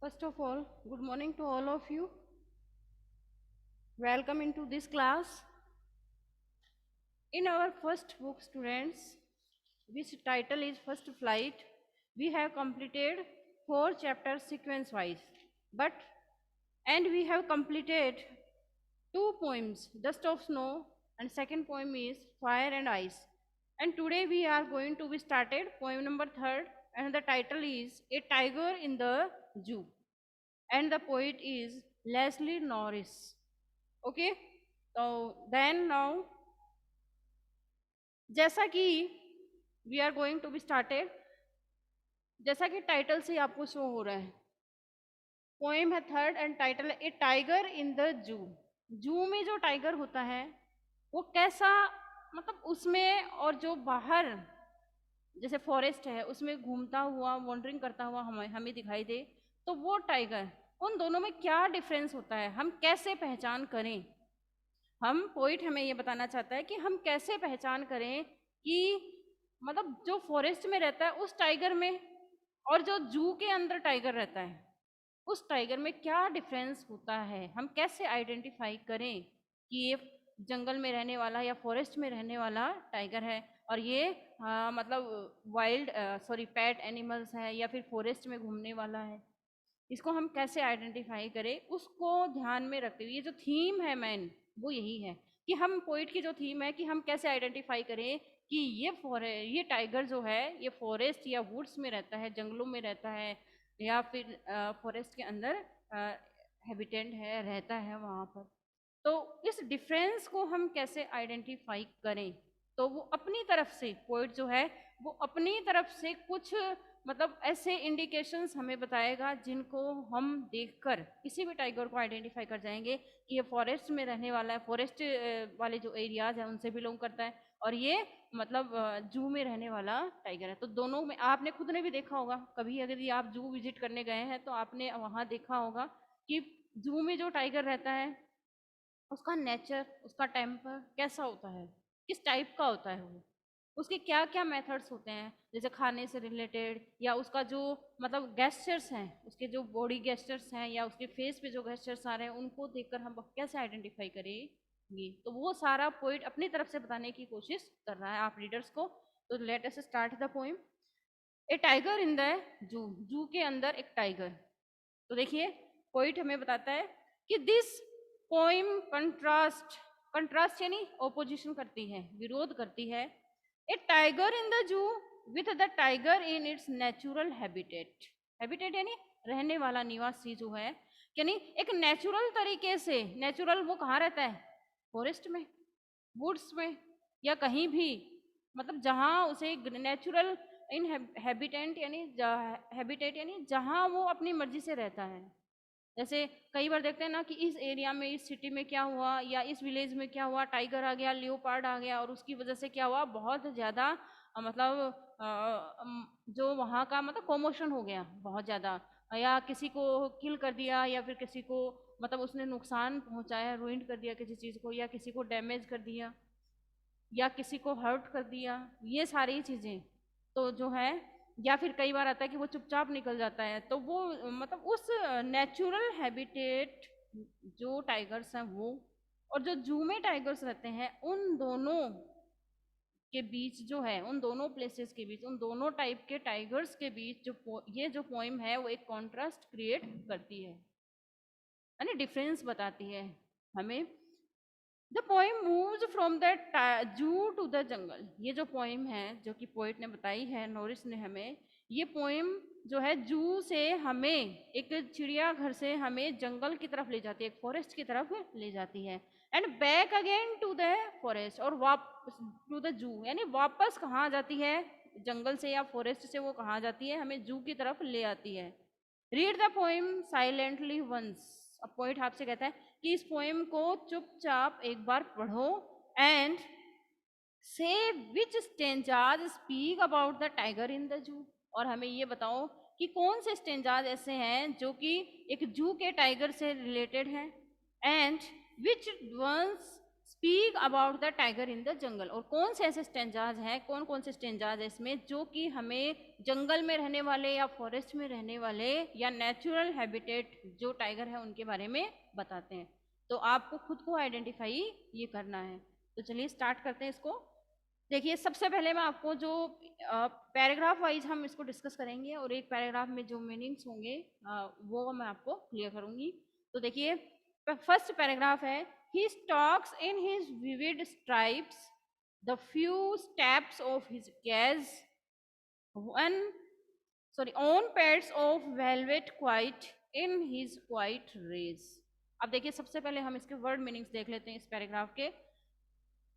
First of all, good morning to all of you. Welcome into this class. In our first book, students, which title is First Flight, we have completed 4 chapters sequence wise. And we have completed 2 poems, Dust of Snow, and second poem is Fire and Ice. And today we are going to be started poem number 3rd, and the title is A Tiger in the Zoo. And the poet is Leslie Norris. Okay, so then now, जैसा कि we are going to be started, जैसा कि title से आपको show हो रहा है, poem है 3rd एंड टाइटल है ए टाइगर इन द जू। जू में जो टाइगर होता है वो कैसा, मतलब उसमें, और जो बाहर जैसे फॉरेस्ट है उसमें घूमता हुआ वॉन्डरिंग करता हुआ हमें दिखाई दे, तो वो टाइगर, उन दोनों में क्या डिफरेंस होता है, हम कैसे पहचान करें। हम पोइट हमें ये बताना चाहता है कि हम कैसे पहचान करें कि मतलब जो फॉरेस्ट में रहता है उस टाइगर में और जो जू के अंदर टाइगर रहता है उस टाइगर में क्या डिफरेंस होता है, हम कैसे आइडेंटिफाई करें कि ये जंगल में रहने वाला या फॉरेस्ट में रहने वाला टाइगर है और ये मतलब वाइल्ड पेट एनिमल्स है या फिर फॉरेस्ट में घूमने वाला है। इसको हम कैसे आइडेंटिफाई करें, उसको ध्यान में रखते हुए ये जो थीम है मेन वो यही है कि हम पोइट की जो थीम है कि हम कैसे आइडेंटिफाई करें कि ये टाइगर जो है ये फॉरेस्ट या वुड्स में रहता है, जंगलों में रहता है या फिर फॉरेस्ट के अंदर हैबिटेंट है, रहता है वहाँ पर। तो इस डिफरेंस को हम कैसे आइडेंटिफाई करें, तो वो अपनी तरफ से पोइट जो है वो अपनी तरफ से कुछ मतलब ऐसे इंडिकेशंस हमें बताएगा जिनको हम देखकर किसी भी टाइगर को आइडेंटिफाई कर जाएंगे कि ये फॉरेस्ट में रहने वाला है, फॉरेस्ट वाले जो एरियाज हैं उनसे बिलोंग करता है और ये मतलब जू में रहने वाला टाइगर है। तो दोनों में आपने खुद ने भी देखा होगा, कभी अगर ये आप जू विजिट करने गए हैं तो आपने वहाँ देखा होगा कि जू में जो टाइगर रहता है उसका नेचर, उसका टेम्पर कैसा होता है, किस टाइप का होता है वो, उसके क्या क्या मेथड्स होते हैं, जैसे खाने से रिलेटेड या उसका जो मतलब गेस्चर्स हैं, उसके जो बॉडी गेस्चर्स हैं या उसके फेस पे जो गेस्चर्स आ रहे हैं उनको देखकर हम कैसे आइडेंटिफाई करेंगे। तो वो सारा पोइट अपनी तरफ से बताने की कोशिश कर रहा है आप रीडर्स को। तो let us start the poem A tiger in the जू। जू के अंदर एक टाइगर। तो देखिए पोइट हमें बताता है कि दिस पोइम कंट्रास्ट, कंट्रास्ट यानी ओपोजिशन करती है, विरोध करती है, a tiger in the zoo with the tiger in its natural habitat. Habitat यानी रहने वाला, निवासी जो है, यानी एक नेचुरल तरीके से, नेचुरल वो कहाँ रहता है, फॉरेस्ट में, वुड्स में या कहीं भी, मतलब जहाँ उसे नेचुरल इन हैबिटेंट यानी हैबिटेट यानी जहाँ वो अपनी मर्जी से रहता है। जैसे कई बार देखते हैं ना कि इस एरिया में, इस सिटी में क्या हुआ या इस विलेज में क्या हुआ, टाइगर आ गया, लियोपार्ड आ गया और उसकी वजह से क्या हुआ, बहुत ज़्यादा मतलब जो वहाँ का मतलब कॉमोशन हो गया बहुत ज़्यादा, या किसी को किल कर दिया या फिर किसी को मतलब उसने नुकसान पहुँचाया, रुइंड कर दिया किसी चीज़ को, या किसी को डैमेज कर दिया या किसी को हर्ट कर दिया, ये सारी चीज़ें तो जो है, या फिर कई बार आता है कि वो चुपचाप निकल जाता है, तो वो मतलब उस नेचुरल हैबिटेट जो टाइगर्स हैं वो और जो जू में टाइगर्स रहते हैं उन दोनों के बीच जो है, उन दोनों प्लेसेस के बीच, उन दोनों टाइप के टाइगर्स के बीच जो ये जो पोइम है वो एक कॉन्ट्रास्ट क्रिएट करती है, यानी डिफरेंस बताती है हमें। The poem moves from the zoo to the jungle. ये जो पोइम है जो कि पोइट ने बताई है, नॉरिस ने हमें, ये पोइम जो है जू से हमें, एक चिड़ियाघर से हमें जंगल की तरफ ले जाती है, एक फॉरेस्ट की तरफ ले जाती है, and back again to the forest, और वापस टू द जू, यानी वापस कहाँ जाती है, जंगल से या फॉरेस्ट से वो कहाँ जाती है, हमें जू की तरफ ले आती है। Read the poem silently once. अब पोइट आपसे कहता है कि इस पोएम को चुपचाप एक बार पढ़ो and say which stanzas speak about the tiger in the zoo, और हमें ये बताओ कि कौन से स्टेंजाज ऐसे हैं जो कि एक जू के टाइगर से रिलेटेड हैं, and which ones speak about the tiger in the jungle. और कौन से ऐसे स्टेंजाज हैं, कौन कौन से स्टेंजाज है इसमें जो कि हमें जंगल में रहने वाले या फॉरेस्ट में रहने वाले या नेचुरल हैबिटेट जो टाइगर है उनके बारे में बताते हैं। तो आपको खुद को आइडेंटिफाई ये करना है। तो चलिए स्टार्ट करते हैं इसको। देखिए सबसे पहले मैं आपको जो पैराग्राफ वाइज हम इसको डिस्कस करेंगे और एक पैराग्राफ में जो मीनिंग्स होंगे वो मैं आपको क्लियर करूंगी। तो देखिए फर्स्ट पैराग्राफ है, he stalks in his vivid stripes the few steps of his cage one on pads of velvet quiet in his quiet rage. अब देखिए सबसे पहले हम इसके वर्ड मीनिंग्स देख लेते हैं इस पैराग्राफ के।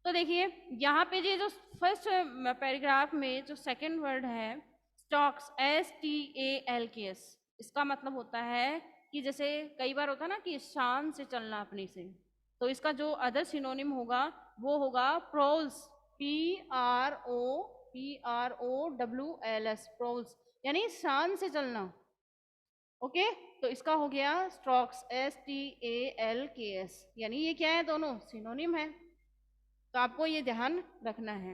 तो देखिए यहाँ पे ये जो फर्स्ट पैराग्राफ में जो सेकंड वर्ड है स्टॉक्स, STALKS, इसका मतलब होता है कि जैसे कई बार होता है ना कि शान से चलना अपने से, तो इसका जो अदर सिनोनिम होगा वो होगा प्रोल्स, PROWLS, प्रोल्स यानी शान से चलना। ओके, तो इसका हो गया स्टॉक्स, STALKS, यानी ये क्या है, दोनों सिनोनिम है, तो आपको ये ध्यान रखना है।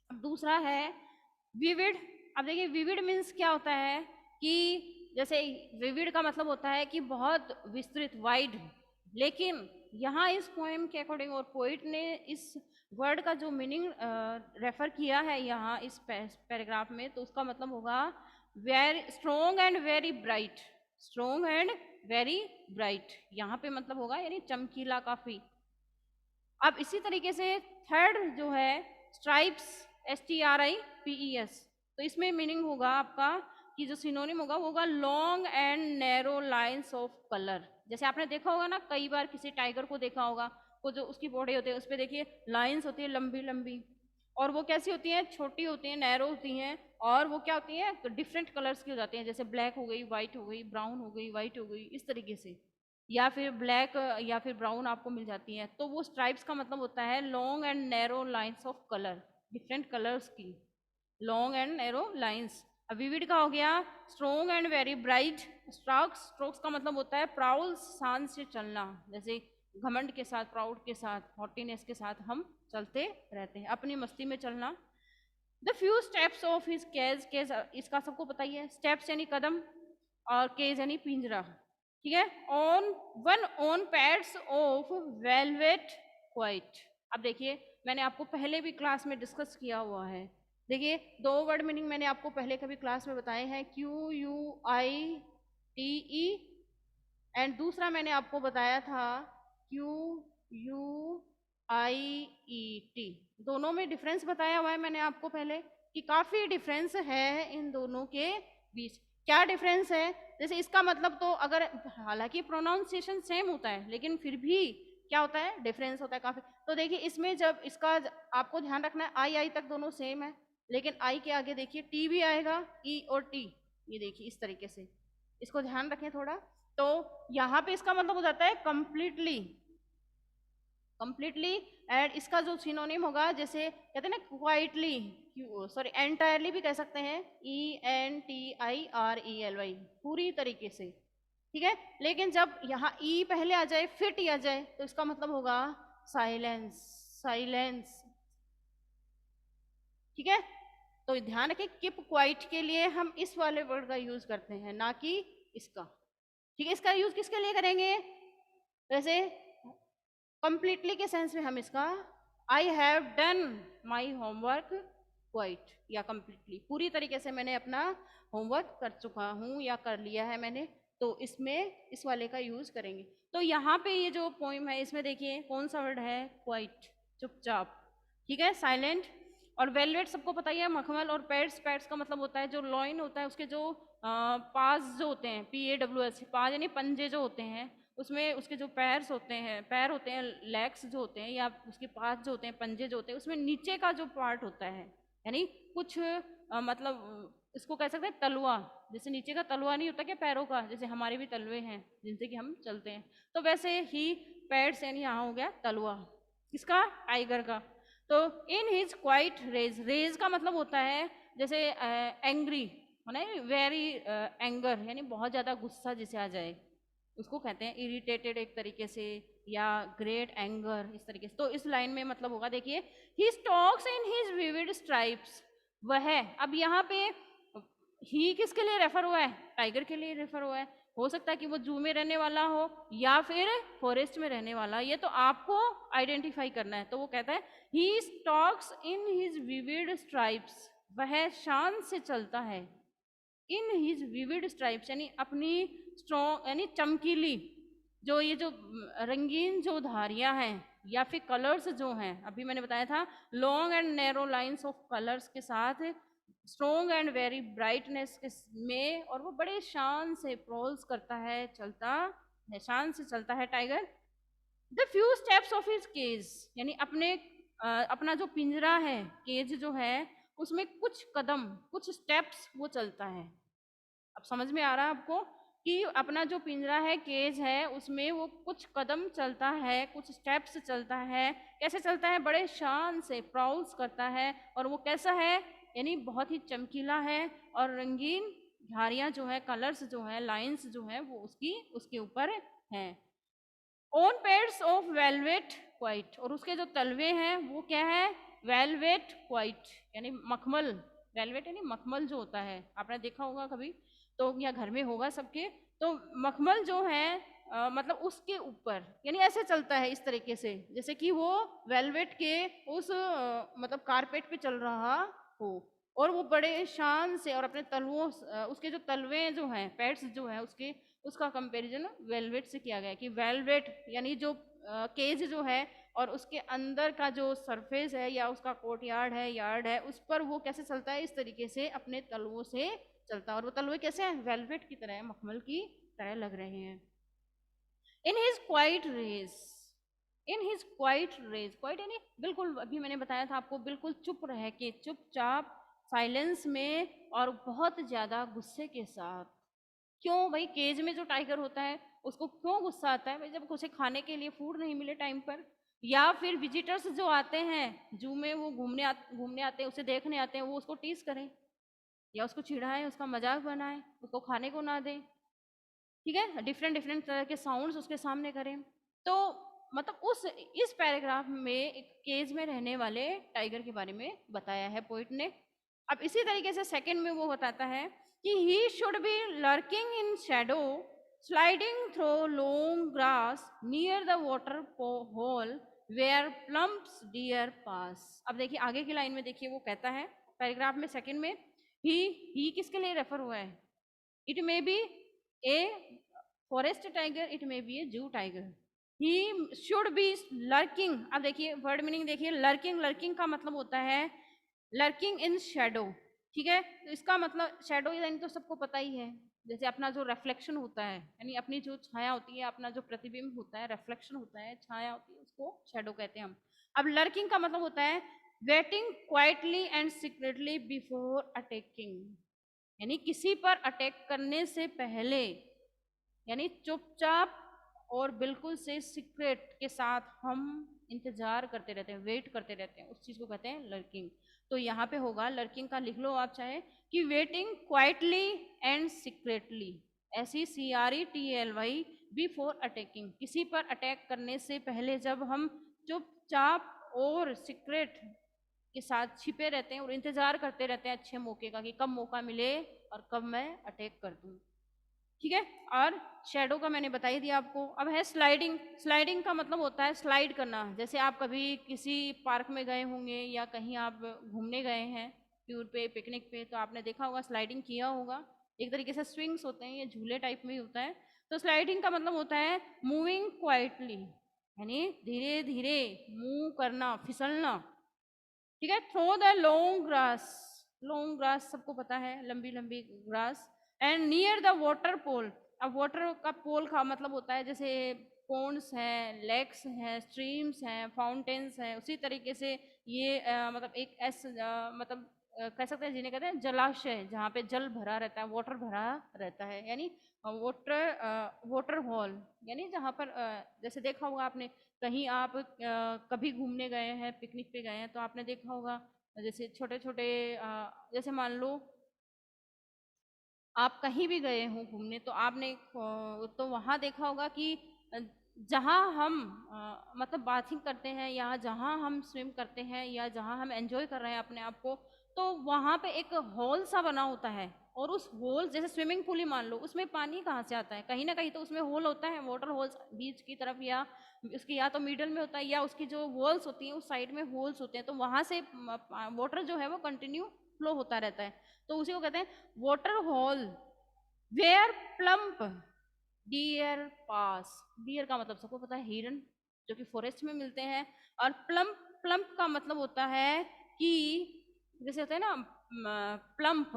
अब दूसरा है विविड। अब देखिए विविड मीन्स क्या होता है कि जैसे विविड का मतलब होता है कि बहुत विस्तृत, वाइड, लेकिन यहाँ इस पोएम के अकॉर्डिंग और पोइट ने इस वर्ड का जो मीनिंग रेफर किया है यहाँ इस पैराग्राफ में, तो उसका मतलब होगा very strong and very bright, strong and very bright, यहाँ पे मतलब होगा यानी चमकीला काफी। अब इसी तरीके से थर्ड जो है स्ट्राइप्स, STRIPES, तो इसमें मीनिंग होगा आपका कि जो सिनोनिम होगा वो होगा long and narrow lines of colour. जैसे आपने देखा होगा ना, कई बार किसी टाइगर को देखा होगा, वो जो उसकी बॉडी होती है उस पर देखिए लाइंस होती है लंबी लंबी, और वो कैसी होती हैं, छोटी होती हैं, नैरो होती हैं, और वो क्या होती हैं, डिफरेंट कलर्स की हो जाती हैं, जैसे ब्लैक हो गई, व्हाइट हो गई, ब्राउन हो गई, व्हाइट हो गई, इस तरीके से, या फिर ब्लैक या फिर ब्राउन आपको मिल जाती है। तो वो स्ट्राइप्स का मतलब होता है long and narrow lines of colour, different colours की लॉन्ग एंड नैरो लाइंस। अब विविड का हो गया strong and very bright strokes, strokes का मतलब होता है प्राउड, शान से चलना, जैसे घमंड के साथ, प्राउड के साथ, हॉटीनेस के साथ हम चलते रहते हैं, अपनी मस्ती में चलना। The few steps of his cage, cage इसका सबको पता ही है, स्टेप्स यानी कदम और केज यानी पिंजरा, ठीक है। On pads of velvet quite. अब देखिए मैंने आपको पहले भी क्लास में डिस्कस किया हुआ है, देखिए दो वर्ड मीनिंग मैंने आपको पहले कभी क्लास में बताए हैं, QUITE, एंड दूसरा मैंने आपको बताया था QUIET। दोनों में डिफरेंस बताया हुआ है मैंने आपको पहले कि काफी डिफरेंस है इन दोनों के बीच। क्या डिफरेंस है, जैसे इसका मतलब तो अगर हालांकि प्रोनाउंसिएशन सेम होता है लेकिन फिर भी क्या होता है, डिफरेंस होता है काफी। तो देखिए इसमें जब इसका आपको ध्यान रखना है, आई तक दोनों सेम है, लेकिन आई के आगे देखिए टी भी आएगा, ई और टी, ये देखिए इस तरीके से, इसको ध्यान रखें थोड़ा। तो यहाँ पे इसका मतलब हो जाता है कंप्लीटली, कंप्लीटली, एंड इसका जो सिनोनिम होगा जैसे कहते हैं ना क्वाइटली, सॉरी एंटायरली भी कह सकते हैं, ENTIRELY, पूरी तरीके से, ठीक है। लेकिन जब यहाँ ई पहले आ जाए फिर टी आ जाए तो इसका मतलब होगा साइलेंस, साइलेंस, ठीक है। तो ध्यान रखें कीप क्वाइट के लिए हम इस वाले वर्ड का यूज करते हैं, ना कि इसका, ठीक है। इसका यूज किसके लिए करेंगे, वैसे कंप्लीटली के सेंस में हम इसका I have done my homework quite, या कंप्लीटली, पूरी तरीके से मैंने अपना होमवर्क कर चुका हूँ या कर लिया है मैंने, तो इसमें इस वाले का यूज करेंगे। तो यहाँ पे ये जो पोइम है इसमें देखिए कौन सा वर्ड है, क्वाइट, चुपचाप, ठीक है, साइलेंट। और वेलवेट सबको पता ही है, मखमल। और पैड्स, पैड्स का मतलब होता है जो लॉइन होता है उसके जो पास जो होते हैं, PAWS, पास यानी पंजे जो होते हैं, उसमें उसके जो पैर्स होते हैं, पैर होते हैं, लेग्स जो होते हैं, या उसके पास जो होते हैं, पंजे जो होते हैं, उसमें नीचे का जो पार्ट होता है, यानी कुछ मतलब इसको कह सकते हैं तलवा, जैसे नीचे का तलवा नहीं होता क्या पैरों का, जैसे हमारे भी तलवे हैं जिनसे कि हम चलते हैं, तो वैसे ही पैड्स यानी यहाँ हो गया तलवा, किसका, टाइगर का। तो in his quiet rage, rage का मतलब होता है जैसे एंग्री होना, वेरी एंगर यानी बहुत ज़्यादा गुस्सा जिसे आ जाए, उसको कहते हैं इरिटेटेड एक तरीके से, या ग्रेट एंगर इस तरीके से। तो इस लाइन में मतलब होगा, देखिए, he stalks in his vivid stripes, वह। अब यहाँ पे ही किसके लिए रेफर हुआ है? टाइगर के लिए रेफर हुआ है। हो सकता है कि वो जू में रहने वाला हो या फिर फॉरेस्ट में रहने वाला, ये तो आपको आइडेंटिफाई करना है। तो वो कहता है he stalks in his vivid stripes, वह शान से चलता है। इन हिज विविड स्ट्राइप्स यानी अपनी स्ट्रॉन्ग यानी चमकीली, जो ये जो रंगीन जो धारियां हैं या फिर कलर्स जो हैं, अभी मैंने बताया था long and narrow lines of colours के साथ स्ट्रॉन्ग एंड वेरी ब्राइटनेस के में, और वो बड़े शान से प्रोल्स करता है, चलता है, शान से चलता है tiger. The few steps of his cage, यानी अपने अपना जो पिंजरा है, केज जो है, उसमें कुछ कदम, कुछ स्टेप्स वो चलता है। अब समझ में आ रहा है आपको कि अपना जो पिंजरा है, केज है, उसमें वो कुछ कदम चलता है, कुछ स्टेप्स चलता है। कैसे चलता है? बड़े शान से प्राउल्स करता है। और वो कैसा है? यानी बहुत ही चमकीला है, और रंगीन धारियां जो है, कलर्स जो है, लाइंस जो है, वो उसके ऊपर हैं। On pads of velvet quite, और उसके जो तलवे हैं वो क्या है? वेलवेट क्वाइट यानी मखमल। वेलवेट यानी मखमल जो होता है, आपने देखा होगा कभी तो, या घर में होगा सबके। तो मखमल जो है मतलब उसके ऊपर, यानी ऐसे चलता है इस तरीके से जैसे कि वो वेलवेट के उस मतलब कारपेट पे चल रहा हो, और वो बड़े शान से, और अपने तलवों उसके जो तलवे जो हैं, पैड्स जो है उसके, उसका कंपैरिजन वेलवेट से किया गया है कि वेलवेट यानी जो केज जो है, और उसके अंदर का जो सरफेस है या उसका कोर्टयार्ड है, यार्ड है, उस पर वो कैसे चलता है? इस तरीके से अपने तलवों से चलता है। और वो तलवे कैसे हैं? वेलवेट की तरह, मखमल की तरह लग रहे हैं। In his quiet rage, in his quiet rage, quite यानी बिल्कुल, अभी मैंने बताया था आपको, बिल्कुल चुप रह के, चुपचाप, साइलेंस में, और बहुत ज्यादा गुस्से के साथ। क्यों भाई? केज में जो टाइगर होता है उसको क्यों गुस्सा आता है भाई? जब उसे खाने के लिए फूड नहीं मिले टाइम पर, या फिर विजिटर्स जो आते हैं जू में, वो घूमने आते हैं, उसे देखने आते हैं, वो उसको टीज करें या उसको चिढ़ाएं, उसका मजाक बनाएं, उसको खाने को ना दें, ठीक है, डिफरेंट डिफरेंट तरह के साउंड्स उसके सामने करें। तो मतलब उस इस पैराग्राफ में एक केज में रहने वाले टाइगर के बारे में बताया है पोइट ने। अब इसी तरीके से सेकंड में वो बताता है कि he should be lurking in shadow, sliding through long grass near the water hole where plumps deer pass. अब देखिए आगे की लाइन में, देखिए वो कहता है पैराग्राफ में सेकंड में, ही किसके लिए रेफर हुआ है? It may be a forest tiger, it may be a zoo tiger. He should be lurking. अब देखिए वर्ड मीनिंग देखिए, लर्किंग, लर्किंग का मतलब होता है लर्किंग इन शेडो, ठीक है। तो इसका मतलब शेडो यानी तो सबको पता ही है, जैसे अपना जो रिफ्लेक्शन होता है, यानी अपनी जो छाया होती है, अपना जो प्रतिबिंब होता है, रिफ्लेक्शन होता है, छाया होती है, उसको शेडो कहते हैं हम। अब लर्किंग का मतलब होता है waiting quietly and secretly before attacking, यानी किसी पर अटैक करने से पहले, यानी चुपचाप और बिल्कुल से सीक्रेट के साथ हम इंतजार करते रहते हैं, वेट करते रहते हैं, उस चीज को कहते हैं लर्किंग। तो यहाँ पे होगा, लर्किंग का लिख लो आप चाहे, कि waiting quietly and secretly, SECRETLY before attacking, किसी पर अटैक करने से पहले जब हम चुपचाप और सीक्रेट के साथ छिपे रहते हैं और इंतजार करते रहते हैं अच्छे मौके का, कि कब मौका मिले और कब मैं अटैक कर दूं, ठीक है। और शेडो का मैंने बता ही दिया आपको। अब है स्लाइडिंग। स्लाइडिंग का मतलब होता है स्लाइड करना। जैसे आप कभी किसी पार्क में गए होंगे या कहीं आप घूमने गए हैं टूर पे, पिकनिक पे, तो आपने देखा होगा, स्लाइडिंग किया होगा। एक तरीके से स्विंग्स होते हैं, ये झूले टाइप में ही होता है। तो स्लाइडिंग का मतलब होता है मूविंग क्वाइटली, यानी धीरे धीरे मूव करना, फिसलना, ठीक है। Through the long grass, long grass सबको पता है, लंबी लंबी grass, and near the water pole. अब वाटर का पोल का मतलब होता है जैसे पोन्ड्स हैं, लेक्स हैं, स्ट्रीम्स हैं, फाउंटेन्स हैं, उसी तरीके से ये मतलब एक मतलब कह सकते हैं जिन्हें कहते हैं जलाशय, जहाँ पे जल भरा रहता है, वाटर भरा रहता है, यानी वाटर हॉल, यानी जहाँ पर जैसे देखा होगा आपने, कहीं आप कभी घूमने गए हैं, पिकनिक पे गए हैं, तो आपने देखा होगा जैसे छोटे छोटे जैसे मान लो आप कहीं भी गए हो घूमने तो आपने तो वहाँ देखा होगा कि जहाँ हम मतलब बाथिंग करते हैं या जहाँ हम स्विम करते हैं या जहाँ हम एंजॉय कर रहे हैं अपने आप को, तो वहाँ पे एक होल सा बना होता है। और उस होल, जैसे स्विमिंग पूल ही मान लो, उसमें पानी कहाँ से आता है? कहीं ना कहीं तो उसमें होल होता है, वाटर होल्स बीच की तरफ, या उसकी या तो मिडल में होता है, या उसकी जो वॉल्स होती हैं उस साइड में होल्स होते हैं, तो वहां से वाटर जो है वो कंटिन्यू फ्लो होता रहता है। तो उसी को कहते हैं water hole where plump deer pass. Deer का मतलब सबको पता है हिरन, जो कि फॉरेस्ट में मिलते हैं। और प्लम्प, प्लम्प का मतलब होता है कि जैसे होता है ना प्लम्प,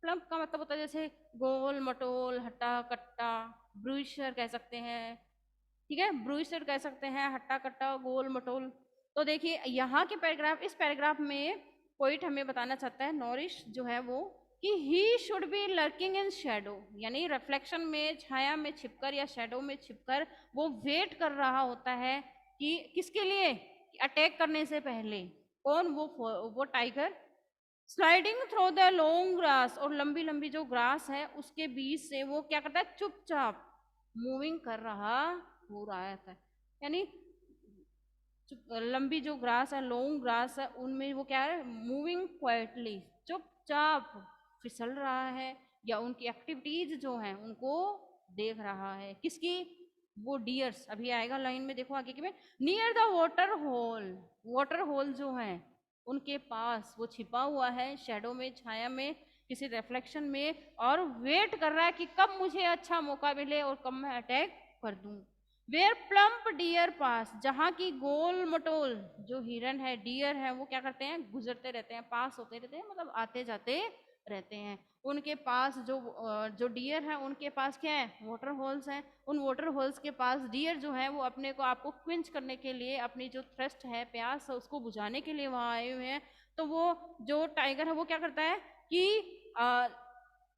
प्लम्प का मतलब होता है जैसे गोल मटोल हट्टा कट्टा, ब्रूशर कह सकते हैं, ठीक है, ब्रूशर कह सकते हैं, हट्टा कट्टा गोल मटोल। तो देखिए यहाँ के पैराग्राफ, इस पैराग्राफ में पोइट हमें बताना चाहता है, नॉरिश जो है वो, कि he should be lurking in shadow, यानी रिफ्लेक्शन में, छाया में छिपकर या शेडो में छिपकर वो वेट कर रहा होता है कि किसके लिए? अटैक करने से पहले। कौन? वो tiger. Sliding through the long grass, और लंबी लंबी जो ग्रास है उसके बीच से वो क्या करता है? चुपचाप मूविंग कर रहा हो रहा है। यानी लंबी जो ग्रास है, लॉन्ग ग्रास है, उनमें वो क्या है? मूविंग क्वाइटली, चुपचाप फिसल रहा है, या उनकी एक्टिविटीज जो हैं उनको देख रहा है। किसकी? वो डियर्स। अभी आएगा लाइन में, देखो आगे की में, near the water hole, water hole जो है उनके पास वो छिपा हुआ है, शेडो में, छाया में, किसी रिफ्लेक्शन में, और वेट कर रहा है कि कब मुझे अच्छा मौका मिले और कब मैं अटैक कर दूं। वेयर प्लम्प डियर पास, जहाँ की गोल मटोल जो हिरन है, डियर है, वो क्या करते हैं? गुजरते रहते हैं, पास होते रहते हैं, मतलब आते जाते रहते हैं। उनके पास जो डियर है उनके पास क्या है? वाटर होल्स हैं। उन वाटर होल्स के पास डियर जो है वो अपने को, आपको क्विंच करने के लिए, अपनी जो थ्रस्ट है, प्यास है, उसको बुझाने के लिए वहां आए हुए हैं। तो वो जो टाइगर है वो क्या करता है कि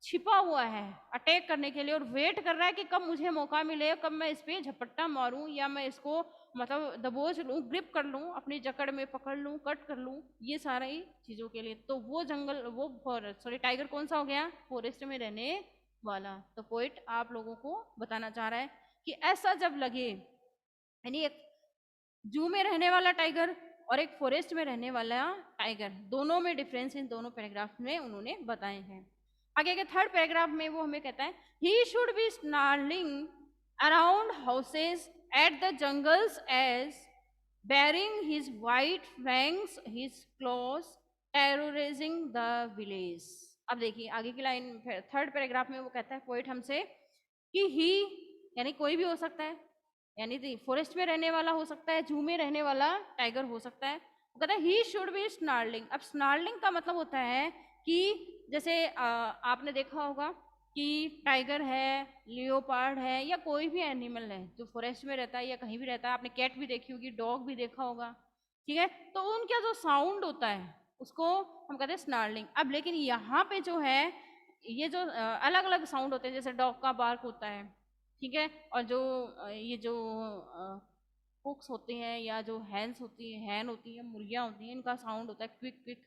छिपा हुआ है अटैक करने के लिए, और वेट कर रहा है कि कब मुझे मौका मिले, कब मैं इस पे झपट्टा मारूं, या मैं इसको मतलब दबोच लूं, ग्रिप कर लूं, अपनी जकड़ में पकड़ लूं, कट कर लूं, ये सारा ही चीजों के लिए। तो वो जंगल, वो सॉरी टाइगर कौन सा हो गया? फॉरेस्ट में रहने वाला। तो पोइट आप लोगों को बताना चाह रहा है कि ऐसा जब लगे, यानी एक जू में रहने वाला टाइगर और एक फॉरेस्ट में रहने वाला टाइगर, दोनों में डिफरेंस इन दोनों पैराग्राफ में उन्होंने बताए हैं। आगे के थर्ड पैराग्राफ में वो हमें कहता है, he should be snarling around houses at the jungle's edge bearing his white fangs, his claws, terrorizing the village। अब देखिए आगे की लाइन, थर्ड पैराग्राफ में वो कहता है पोइट हमसे कि ही, यानी कोई भी हो सकता है, यानी फॉरेस्ट में रहने वाला हो सकता है, जू में रहने वाला टाइगर हो सकता है। वो कहता है ही शुड बी स्नार्लिंग। अब स्नार्लिंग का मतलब होता है कि जैसे आपने देखा होगा कि टाइगर है, लियोपार्ड है, या कोई भी एनिमल है जो फॉरेस्ट में रहता है या कहीं भी रहता है, आपने कैट भी देखी होगी, डॉग भी देखा होगा, ठीक है, तो उनका जो साउंड होता है उसको हम कहते हैं स्नार्लिंग। अब लेकिन यहाँ पे जो है ये जो अलग अलग साउंड होते हैं, जैसे डॉग का बार्क होता है, ठीक है, और जो ये जो कुक्स होते हैं या जो हैंस होती है, हैन होती है, मुर्गियाँ होती हैं, इनका साउंड होता है क्विक क्विक,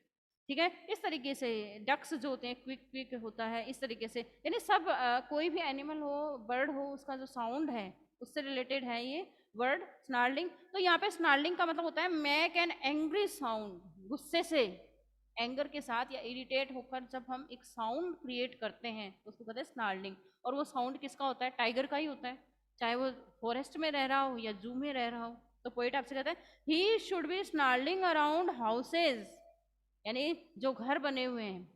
ठीक है, इस तरीके से डक्स जो होते हैं क्विक क्विक होता है, इस तरीके से, यानी सब कोई भी एनिमल हो, बर्ड हो, उसका जो साउंड है उससे रिलेटेड है ये वर्ड स्नार्लिंग। तो यहाँ पे स्नार्लिंग का मतलब होता है मेक एन एंग्री साउंड, गुस्से से, एंगर के साथ या इरिटेट होकर जब हम एक साउंड क्रिएट करते हैं तो उसको कहते हैं स्नार्लिंग। और वो साउंड किसका होता है? टाइगर का ही होता है, चाहे वो फॉरेस्ट में रह रहा हो या जू में रह रहा हो। तो पोइट आपसे कहता है he should be snarling around houses, यानी जो घर बने हुए हैं,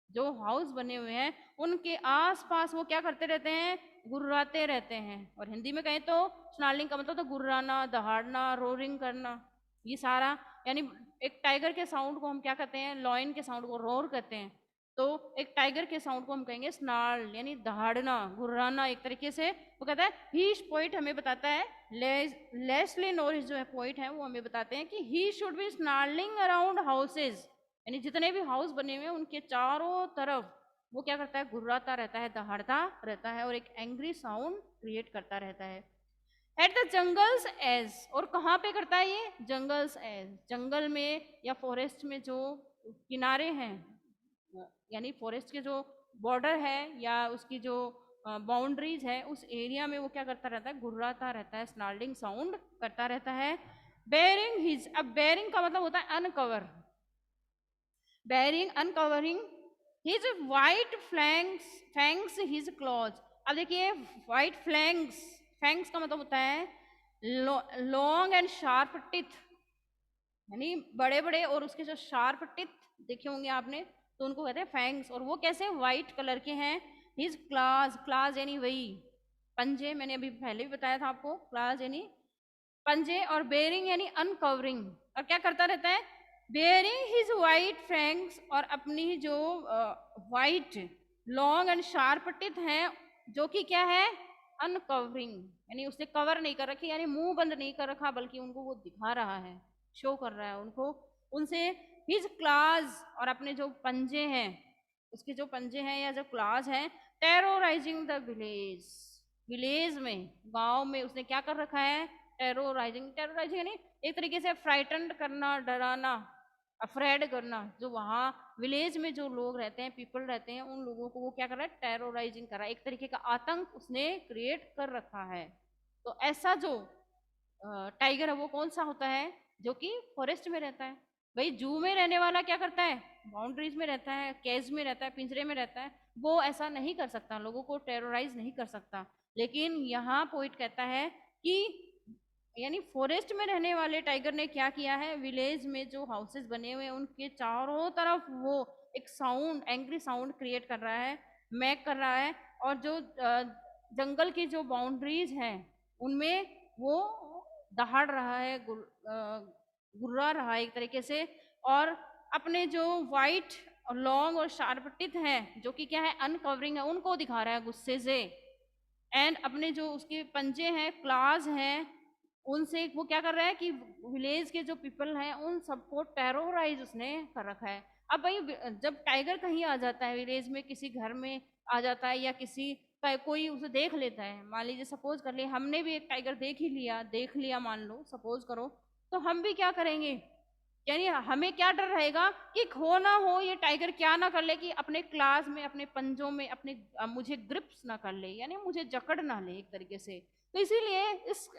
जो हाउस बने हुए हैं, उनके आसपास वो क्या करते रहते हैं? गुर्राते रहते हैं। और हिंदी में कहें तो स्नार्लिंग का मतलब तो गुर्राना, दहाड़ना, रोरिंग करना, ये सारा, यानी एक टाइगर के साउंड को हम क्या कहते हैं? लॉयन के साउंड को रोर कहते हैं। तो एक टाइगर के साउंड को हम कहेंगे स्नार्ल, यानी दहाड़ना, गुर्राना एक तरीके से। वो कहता है ही, पोइट हमें बताता है, लेस्ली नॉरिस जो है पोइट है, वो हमें बताते हैं कि he should be snarling around houses, यानी जितने भी हाउस बने हुए हैं उनके चारों तरफ वो क्या करता है? गुर्राता रहता है, दहाड़ता रहता है, और एक एंग्री साउंड क्रिएट करता रहता है। एट द जंगल्स एज, और कहाँ पे करता है ये? जंगल्स एज, जंगल में या फॉरेस्ट में जो किनारे हैं, यानी फॉरेस्ट के जो बॉर्डर है या उसकी जो बाउंड्रीज है उस एरिया में वो क्या करता रहता है, घुर्राता रहता है, स्नार्डिंग साउंड करता रहता है। बेयरिंग हिज, अब बेयरिंग का मतलब होता है uncover, bearing uncovering his white flanks fangs his clause. अब देखिए वाइट फ्लैंक्स, फैंक्स का मतलब होता है लॉन्ग एंड शार्प टिथ, यानी बड़े बड़े और उसके जो शार्प टिथ देखे होंगे आपने तो उनको कहते हैं फैंग्स, और वो कैसे व्हाइट कलर के हैं। हिज क्लास, क्लास यानी वही पंजे, मैंने अभी पहले भी बताया था आपको, क्लास यानी पंजे, और बेयरिंग यानी अनकवरिंग। और क्या करता रहता है, बेयरिंग हिज वाइट फैंग्स, और अपनी जो white long and sharp teeth हैं जो कि क्या है, अनकवरिंग, यानी उसने कवर नहीं कर रखी, यानी मुंह बंद नहीं कर रखा, बल्कि उनको वो दिखा रहा है, शो कर रहा है उनको, उनसे हिज क्लास, और अपने जो पंजे हैं, उसके जो पंजे हैं या जो क्लास हैं, टेरोराइजिंग द विलेज, विलेज में, गांव में उसने क्या कर रखा है, टेरोराइजिंग, टेरोराइजिंग यानी एक तरीके से फ्राइटन्ड करना, डराना, अफ्रेड करना, जो वहाँ विलेज में जो लोग रहते हैं, पीपल रहते हैं, उन लोगों को वो क्या कर रहा है, टेरोराइजिंग कर रहा है, एक तरीके का आतंक उसने क्रिएट कर रखा है। तो ऐसा जो टाइगर है वो कौन सा होता है, जो कि फॉरेस्ट में रहता है। भाई जू में रहने वाला क्या करता है, बाउंड्रीज में रहता है, केज में रहता है, पिंजरे में रहता है, वो ऐसा नहीं कर सकता, लोगों को टेरराइज नहीं कर सकता। लेकिन यहाँ पोइट कहता है कि यानी फॉरेस्ट में रहने वाले टाइगर ने क्या किया है, विलेज में जो हाउसेस बने हुए हैं उनके चारों तरफ वो एक साउंड, एंग्री साउंड क्रिएट कर रहा है, मैक कर रहा है, और जो जंगल की जो बाउंड्रीज हैं उनमें वो दहाड़ रहा है, गुर्रा रहा है एक तरीके से, और अपने जो वाइट और लॉन्ग और शार्प टिथ हैं जो कि क्या है, अनकवरिंग है, उनको दिखा रहा है गुस्से से। एंड अपने जो उसके पंजे हैं, क्लास हैं, उनसे वो क्या कर रहा है कि विलेज के जो पीपल हैं उन सबको टेरोराइज उसने कर रखा है। अब भाई जब टाइगर कहीं आ जाता है, विलेज में किसी घर में आ जाता है, या किसी का कोई उसे देख लेता है, मान लीजिए सपोज कर लिए हमने भी एक टाइगर देख ही लिया, देख लिया मान लो, सपोज करो, तो हम भी क्या करेंगे, यानी हमें क्या डर रहेगा कि खो ना हो, ये टाइगर क्या ना कर ले कि अपने क्लास में, अपने पंजों में, अपने मुझे ग्रिप्स ना कर ले, यानी मुझे जकड़ ना ले एक तरीके से। तो इसीलिए इस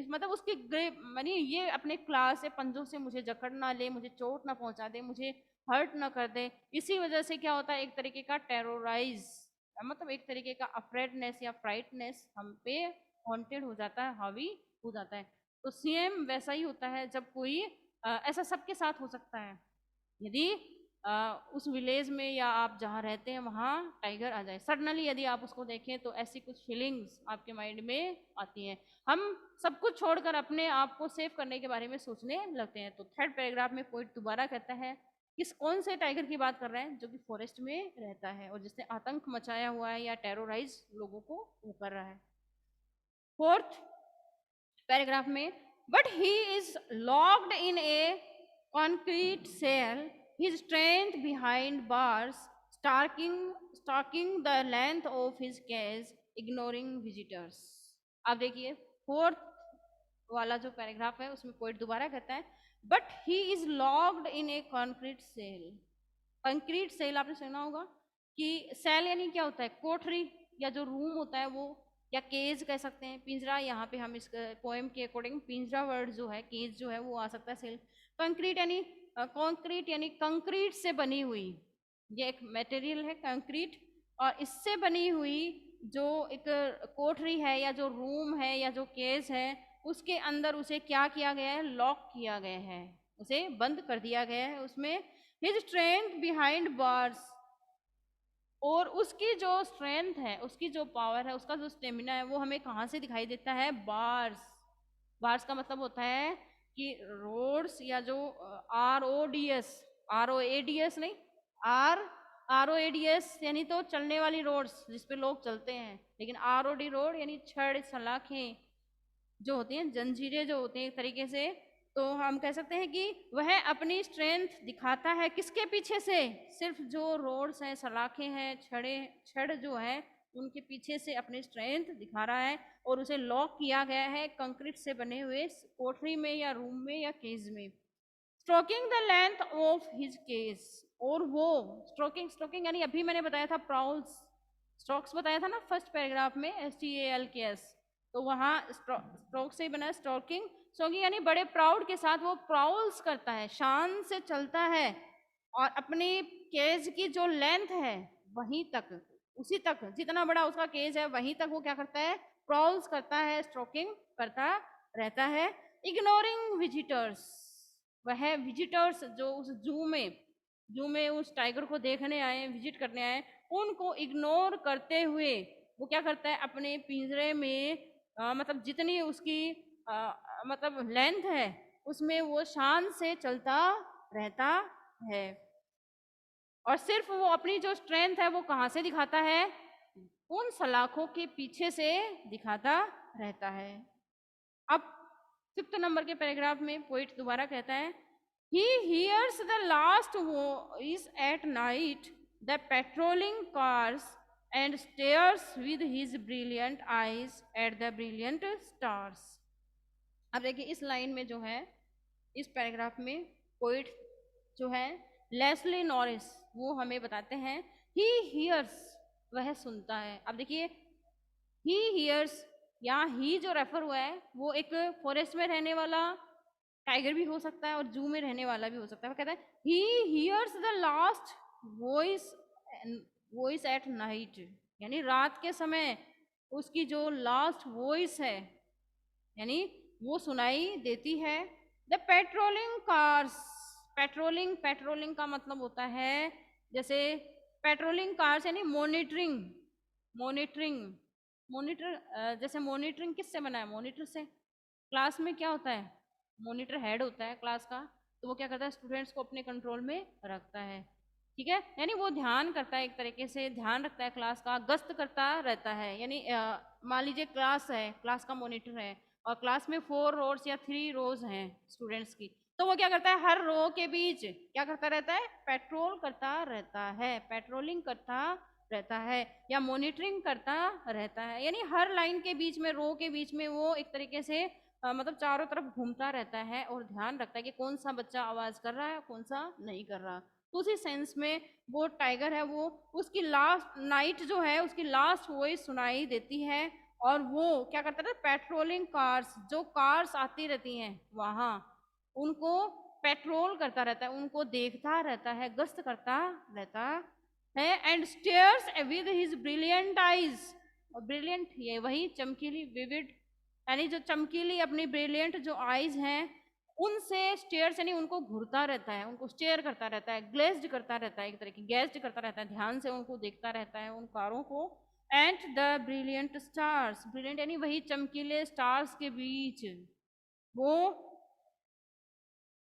मतलब उसकी ग्रिप यानी ये अपने क्लास से, पंजों से मुझे जकड़ ना ले, मुझे चोट ना पहुंचा दे, मुझे हर्ट ना कर दे। इसी वजह से क्या होता है, एक तरीके का टेरोराइज, मतलब एक तरीके का अफ्रेडनेस या फ्राइटनेस हम पे हॉन्टेड हो जाता है, हावी हो जाता है। तो सेम वैसा ही होता है जब कोई ऐसा सबके साथ हो सकता है, यदि उस विलेज में या आप जहाँ रहते हैं वहाँ टाइगर आ जाए सडनली, यदि आप उसको देखें तो ऐसी कुछ फीलिंग्स आपके माइंड में आती हैं, हम सब कुछ छोड़कर अपने आप को सेव करने के बारे में सोचने लगते हैं। तो थर्ड पैराग्राफ में पोइट दोबारा कहता है किस कौन से टाइगर की बात कर रहे हैं, जो कि फॉरेस्ट में रहता है और जिसने आतंक मचाया हुआ है या टेरोराइज लोगों को वो कर रहा है। फोर्थ पैराग्राफ में, but he is locked in a concrete cell, his strength behind bars, stalking the length of his cage, ignoring visitors। अब देखिए फोर्थ वाला जो पैराग्राफ है उसमें पोइट दोबारा कहता है but he is locked in a concrete cell. Concrete cell आपने सुना होगा कि सेल यानी क्या होता है, कोठरी या जो रूम होता है वो, या केज कह सकते हैं, पिंजरा, यहाँ पे हम इस पोएम के अकॉर्डिंग पिंजरा वर्ड जो है, केज जो है वो आ सकता है, सेल। कंक्रीट यानी कंक्रीट यानी कंक्रीट से बनी हुई, ये एक मटेरियल है कंक्रीट, और इससे बनी हुई जो एक कोठरी है या जो रूम है या जो केज है, उसके अंदर उसे क्या किया गया है, लॉक किया गया है, उसे बंद कर दिया गया है उसमें। हिज स्ट्रेंथ बिहाइंड बार्स, और उसकी जो स्ट्रेंथ है, उसकी जो पावर है, उसका जो स्टेमिना है वो हमें कहाँ से दिखाई देता है, बार्स। बार्स का मतलब होता है कि रोड्स या जो RODS, ROADS नहीं, ROADS यानी तो चलने वाली रोड्स जिसपे लोग चलते हैं, लेकिन ROD रोड यानी छड़ सलाखें जो होती हैं, जंजीरें जो होती हैं एक तरीके से। तो हम कह सकते हैं कि वह अपनी स्ट्रेंथ दिखाता है किसके पीछे से, सिर्फ जो रोड्स हैं, सलाखें हैं, छड़ जो है उनके पीछे से अपनी स्ट्रेंथ दिखा रहा है, और उसे लॉक किया गया है कंक्रीट से बने हुए कोठरी में या रूम में या केज में। Stroking the length of his cage, और वो स्ट्रोकिंग, स्ट्रोकिंग यानी अभी मैंने बताया था प्राउल्स, स्ट्रोक्स बताया था ना फर्स्ट पैराग्राफ में, STALKS, तो वहाँ स्ट्रोक से ही बना स्ट्रोकिंग। स्ट्रोकिंग यानी बड़े प्राउड के साथ वो प्राउल्स करता है, शान से चलता है, और अपनी केज की जो लेंथ है वहीं तक, उसी तक जितना बड़ा उसका केज है वहीं तक वो क्या करता है, प्राउल्स करता है, स्ट्रोकिंग करता रहता है। इग्नोरिंग विजिटर्स, वह विजिटर्स जो उस जू में उस टाइगर को देखने आए, विजिट करने आए, उनको इग्नोर करते हुए वो क्या करता है, अपने पिंजरे में मतलब जितनी उसकी मतलब लेंथ है उसमें वो शान से चलता रहता है। और सिर्फ वो अपनी जो स्ट्रेंथ है वो कहाँ से दिखाता है, उन सलाखों के पीछे से दिखाता रहता है। अब 5th नंबर के पैराग्राफ में पोइट दोबारा कहता है, he hears the last voice at night, the patrolling cars, and stares with his brilliant eyes at the brilliant stars। अब देखिए इस लाइन में जो है, इस पैराग्राफ में पोइट जो है लेस्ली नॉरिस वो हमें बताते हैं, he hears, वह सुनता है। अब देखिए he hears, यहाँ ही जो रेफर हुआ है वो एक फॉरेस्ट में रहने वाला टाइगर भी हो सकता है और जू में रहने वाला भी हो सकता है। वो कहता है he hears the last voice at night, यानी रात के समय उसकी जो लास्ट वॉइस है यानी वो सुनाई देती है। The patrolling cars, patrolling, patrolling का मतलब होता है जैसे पेट्रोलिंग कार्स यानी मॉनिटरिंग, मॉनिटरिंग, मॉनिटर, जैसे मॉनिटरिंग किससे बना है, मॉनिटर से। क्लास में क्या होता है, मॉनिटर हेड होता है क्लास का, तो वो क्या करता है, स्टूडेंट्स को अपने कंट्रोल में रखता है, ठीक है, यानी वो ध्यान करता है, एक तरीके से ध्यान रखता है क्लास का, गश्त करता रहता है। यानी मान लीजिए क्लास है, क्लास का मॉनिटर है और क्लास में 4 रोज या 3 रोज हैं स्टूडेंट्स की, तो वो क्या करता है, हर रो के बीच क्या करता रहता है, पेट्रोल करता रहता है, पेट्रोलिंग करता रहता है या मॉनिटरिंग करता रहता है। यानी हर लाइन के बीच में, रो के बीच में वो एक तरीके से मतलब चारों तरफ घूमता रहता है और ध्यान रखता है कि कौन सा बच्चा आवाज कर रहा है, कौन सा नहीं कर रहा। तो उसी सेंस में वो टाइगर है, वो उसकी लास्ट नाइट जो है उसकी लास्ट वॉइस सुनाई देती है और वो क्या करता है, पेट्रोलिंग कार्स, जो कार्स आती रहती हैं वहां उनको पेट्रोल करता रहता है, उनको देखता रहता है, गश्त करता रहता है। And stairs with his brilliant eyes, और ब्रिलियंट ये वही चमकीली, विविड, यानी जो चमकीली अपनी ब्रिलियंट जो आईज हैं उनसे स्टेयर्स यानी उनको घूरता रहता है, उनको स्टेयर करता रहता है, ग्लेज्ड करता रहता है, एक तरह की गेज्ड करता रहता है, ध्यान से उनको देखता रहता है उन कारों को। And the brilliant stars, brilliant यानी वही चमकीले स्टार्स के बीच वो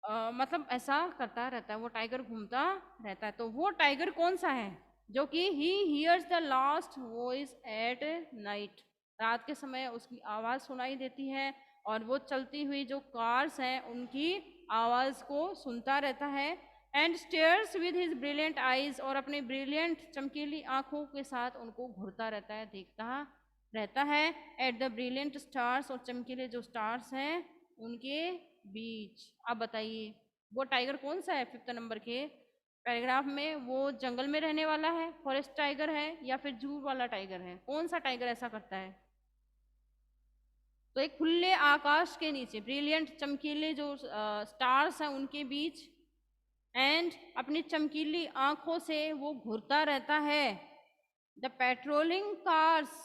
मतलब ऐसा करता रहता है, वो टाइगर घूमता रहता है। तो वो टाइगर कौन सा है, जो कि he hears the last voice at night, रात के समय उसकी आवाज़ सुनाई देती है और वो चलती हुई जो कार्स हैं उनकी आवाज़ को सुनता रहता है। And stairs with his brilliant eyes, और अपने ब्रिलियंट चमकीली आंखों के साथ उनको घूरता रहता है, देखता रहता है। एट द ब्रिलियंट स्टार्स, और चमकीले जो स्टार्स हैं उनके बीच। अब बताइए वो टाइगर कौन सा है 5th नंबर के पैराग्राफ में, वो जंगल में रहने वाला है, फॉरेस्ट टाइगर है, या फिर जू वाला टाइगर है, कौन सा टाइगर ऐसा करता है। तो एक खुले आकाश के नीचे ब्रिलियंट चमकीले जो स्टार्स हैं उनके बीच, एंड अपनी चमकीली आंखों से वो घूरता रहता है। द पेट्रोलिंग कार्स,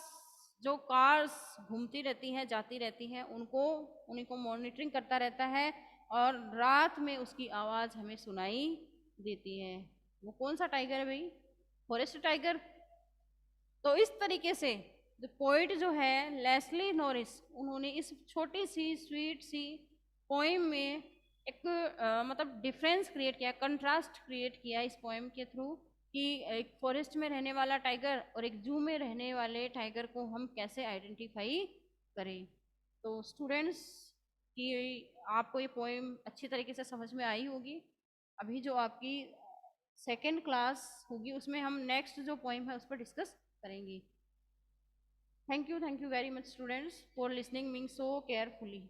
जो कार्स घूमती रहती हैं, जाती रहती हैं, उनको उन्हीं को मॉनिटरिंग करता रहता है और रात में उसकी आवाज़ हमें सुनाई देती है। वो कौन सा टाइगर है भाई, फॉरेस्ट टाइगर। तो इस तरीके से जो पोइट जो है लेस्ली नॉरिस, उन्होंने इस छोटी सी स्वीट सी पोइम में एक मतलब डिफरेंस क्रिएट किया, कंट्रास्ट क्रिएट किया इस पोइम के थ्रू, कि एक फॉरेस्ट में रहने वाला टाइगर और एक जू में रहने वाले टाइगर को हम कैसे आइडेंटिफाई करें। तो स्टूडेंट्स की आपको ये पोइम अच्छी तरीके से समझ में आई होगी। अभी जो आपकी सेकेंड क्लास होगी उसमें हम नेक्स्ट जो पोइम है उस पर डिस्कस करेंगे। Thank you very much students for listening me so carefully.